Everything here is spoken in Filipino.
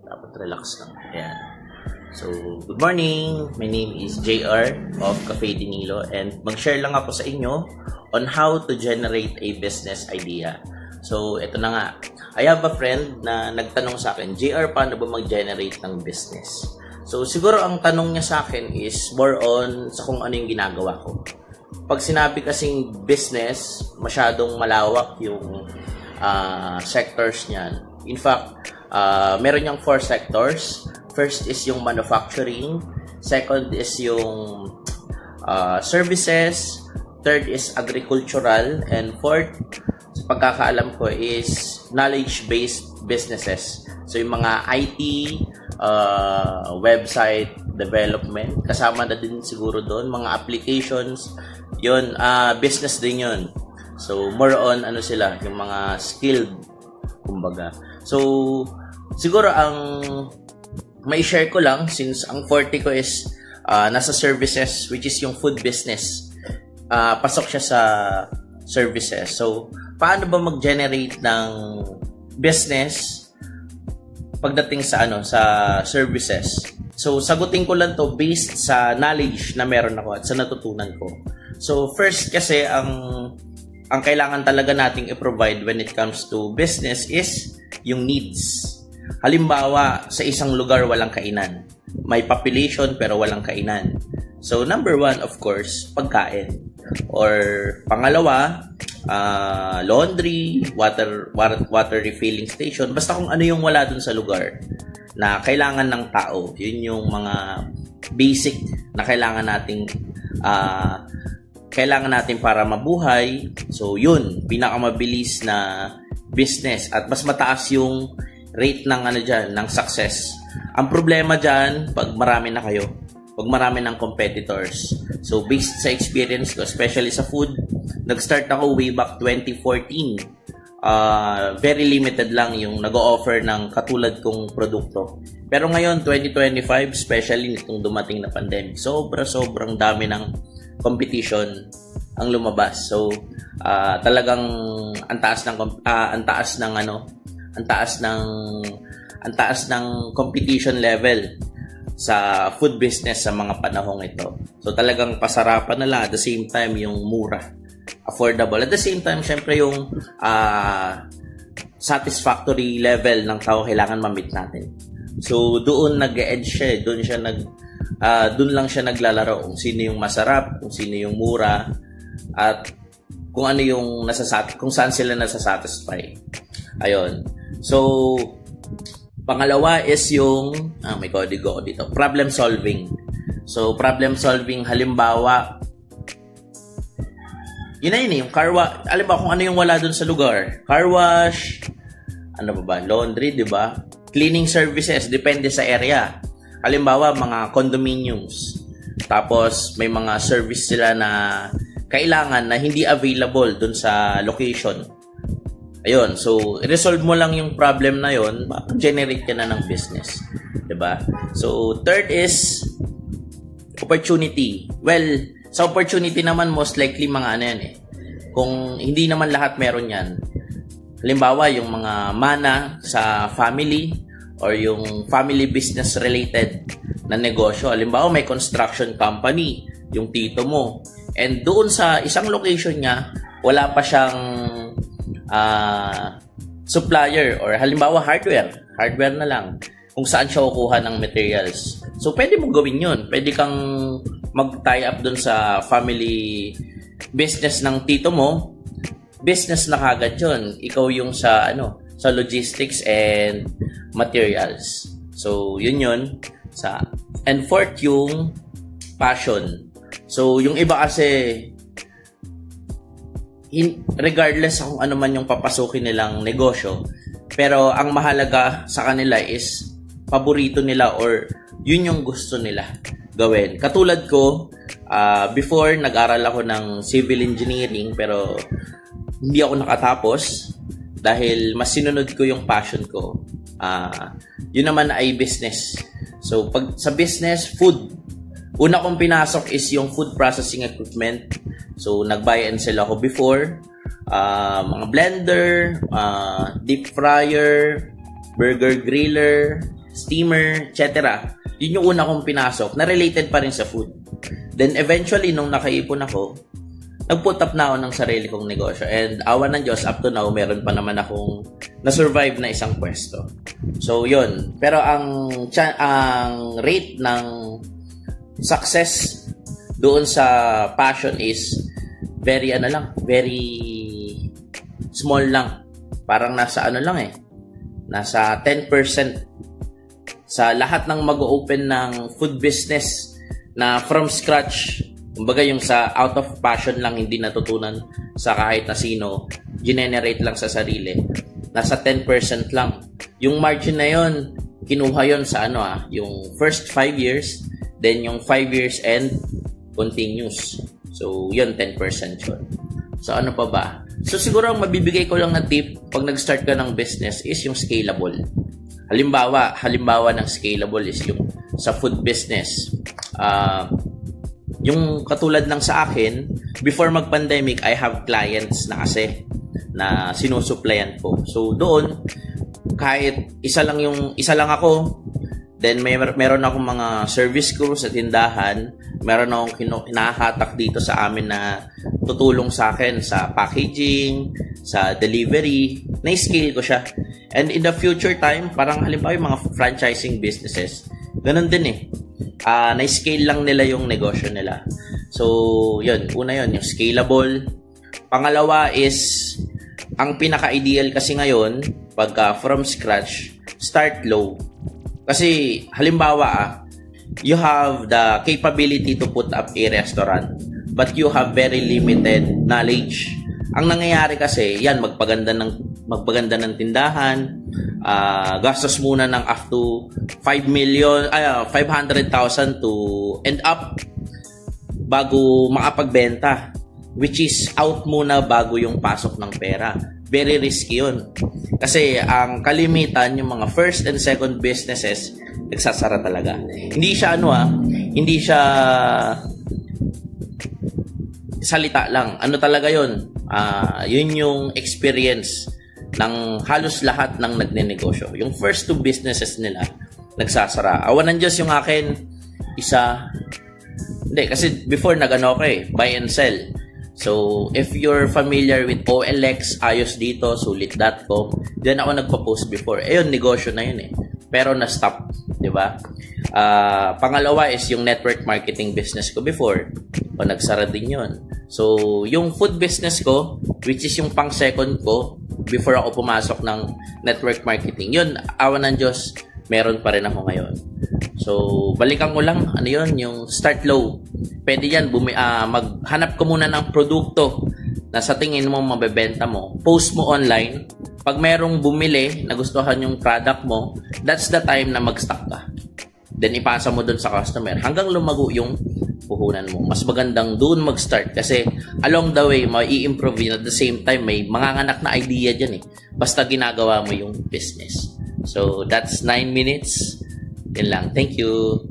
Dapat relax lang. Ayan. So, good morning. My name is JR of Cafe Dinilo and mag-share lang ako sa inyo on how to generate a business idea. So, ito na nga. I have a friend na nagtanong sa akin, JR, paano ba mag-generate ng business? So, siguro ang tanong niya sa akin is more on sa kung ano yung ginagawa ko. Pag sinabi kasing business, masyadong malawak yung sectors niyan. In fact, meron niyang 4 sectors. First is yung manufacturing. Second is yung services. Third is agricultural. And fourth, sa pagkakaalam ko, is knowledge-based businesses. So, yung mga IT, website development, kasama na din siguro doon. Mga applications, yun, business din yun. So, more on, ano sila, yung mga skilled, kumbaga. So, siguro ang may share ko lang, since ang forte ko is nasa services, which is yung food business. Pasok siya sa services. So, paano ba mag-generate ng business pagdating sa sa services? So, sagutin ko lang to based sa knowledge na meron ako at sa natutunan ko. So, first kasi ang kailangan talaga nating i-provide when it comes to business is yung needs. Halimbawa, sa isang lugar walang kainan. May population pero walang kainan. So, number 1, of course, pagkain. Or pangalawa, laundry, water refilling station. Basta kung ano yung wala dun sa lugar na kailangan ng tao. Yun yung mga basic na kailangan natin para mabuhay. So, yun, pinakamabilis na business at mas mataas yung rate ng ng success. Ang problema diyan, pag marami na kayo, pag marami ng competitors. So, based sa experience ko, especially sa food, nag-start ako way back 2014. Very limited lang yung nag-o-offer ng katulad kong produkto. Pero ngayon, 2025, especially nitong dumating na pandemic, sobrang dami ng competition ang lumabas. So, talagang ang taas ng competition level sa food business sa mga panahong ito. So, talagang pasarapan na lang at the same time yung mura, affordable. At the same time, syempre yung satisfactory level ng tao kailangan ma-meet natin. So, doon nag-edge siya. Doon lang siya naglalaro kung sino yung masarap, kung sino yung mura, at kung ano yung kung saan sila nasasatisfy. Ayun. So, pangalawa is yung may kodigo dito, problem solving. So, problem solving, halimbawa, yun yung car wash. Alam ba kung ano yung wala dun sa lugar? Car wash, laundry, di ba? Cleaning services, depende sa area. Halimbawa, mga condominiums. Tapos, may mga service sila na kailangan na hindi available dun sa location. Ayun, so, resolve mo lang yung problem na yun, generate ka na ng business. Diba? So, third is opportunity. Well, sa opportunity naman, most likely mga kung hindi naman lahat meron yan. Halimbawa, yung mga mana sa family or yung family business related na negosyo. Halimbawa, may construction company, yung tito mo. And doon sa isang location niya, wala pa siyang supplier or halimbawa hardware na lang kung saan siya kukuha ng materials. So, pwede mo gawin yun. Pwede kang mag-tie up dun sa family business ng tito mo. Business na kagad yun. Ikaw yung sa logistics and materials. So, yun. And fourth, yung passion. So, yung iba kasi regardless kung ano man yung papasukin nilang negosyo, pero ang mahalaga sa kanila is paborito nila or yun yung gusto nila gawin. Katulad ko, before nag-aral ako ng civil engineering pero hindi ako nakatapos dahil mas sinunod ko yung passion ko. Yun naman ay business. So, pag sa business, food. Una kong pinasok is yung food processing equipment. So, nag-buy and sell ako before. Mga blender, deep fryer, burger griller, steamer, etc. Yun yung una kong pinasok na related pa rin sa food. Then eventually, nung nakaipon ako, nag-put up na ako ng sarili kong negosyo. And awan ng Diyos, up to now, meron pa naman akong na-survive na isang pwesto. So, yun. Pero ang rate ng success doon sa passion is very small lang. Parang nasa nasa 10% sa lahat ng mag-open ng food business na from scratch. Kumbaga yung sa out of passion lang, hindi natutunan sa kahit na sino, generate lang sa sarili. Nasa 10% lang. Yung margin na yon, kinuha yon sa yung first 5 years, then yung 5 years and continuous. So, yun, 10% yun. So, ano pa ba? So, siguro ang mabibigay ko lang na tip pag nag-start ka ng business is yung scalable. Halimbawa ng scalable is yung sa food business. Yung katulad ng sa akin, before mag-pandemic, I have clients na kasi na sinusupplyan ko. So, doon, kahit isa lang ako, then meron akong mga service crew sa tindahan, meron akong hinahatak dito sa amin na tutulong sa akin sa packaging, sa delivery, na-scale ko siya. And in the future time, parang halimbawa yung mga franchising businesses, ganun din na-scale lang nila yung negosyo nila. So, yun. Una yun, yung scalable. Pangalawa is, ang pinaka-ideal kasi ngayon, pagka from scratch, start low. Kasi, halimbawa, you have the capability to put up a restaurant, but you have very limited knowledge. Ang nangyayari kasi, yan, magpaganda ng tindahan, gastos muna ng up to 500,000 to end up bago makapagbenta, which is out muna bago yung pasok ng pera. Very risky yun. Kasi ang kalimitan, yung mga first and second businesses, nagsasara talaga. Hindi siya hindi siya salita lang. Ano talaga yun? Yun yung experience ng halos lahat ng nagnenegosyo. Yung first 2 businesses nila, nagsasara. Awan ng Diyos yung akin, isa. Hindi, kasi before buy and sell. So, if you're familiar with OLX, ayos dito, sulit.com, diyan ako nagpa-post before. Ayun, negosyo na yun Pero na-stop, di ba? Pangalawa is yung network marketing business ko before. O nagsara din yun. So, yung food business ko, which is yung pang-second ko, before ako pumasok ng network marketing, yun, awan ng Diyos, meron pa rin ako ngayon. So, balikan ko lang, yung start low. Pwede yan, maghanap ko muna ng produkto na sa tingin mo mabebenta mo. Post mo online. Pag merong bumili, nagustuhan yung product mo, that's the time na mag-stock ka. Then, ipasa mo dun sa customer hanggang lumago yung puhunan mo. Mas magandang doon mag-start kasi along the way, mai-improve yun. At the same time, may manganganak na idea dyan Basta ginagawa mo yung business. So, that's 9 minutes. Yan lang. Thank you.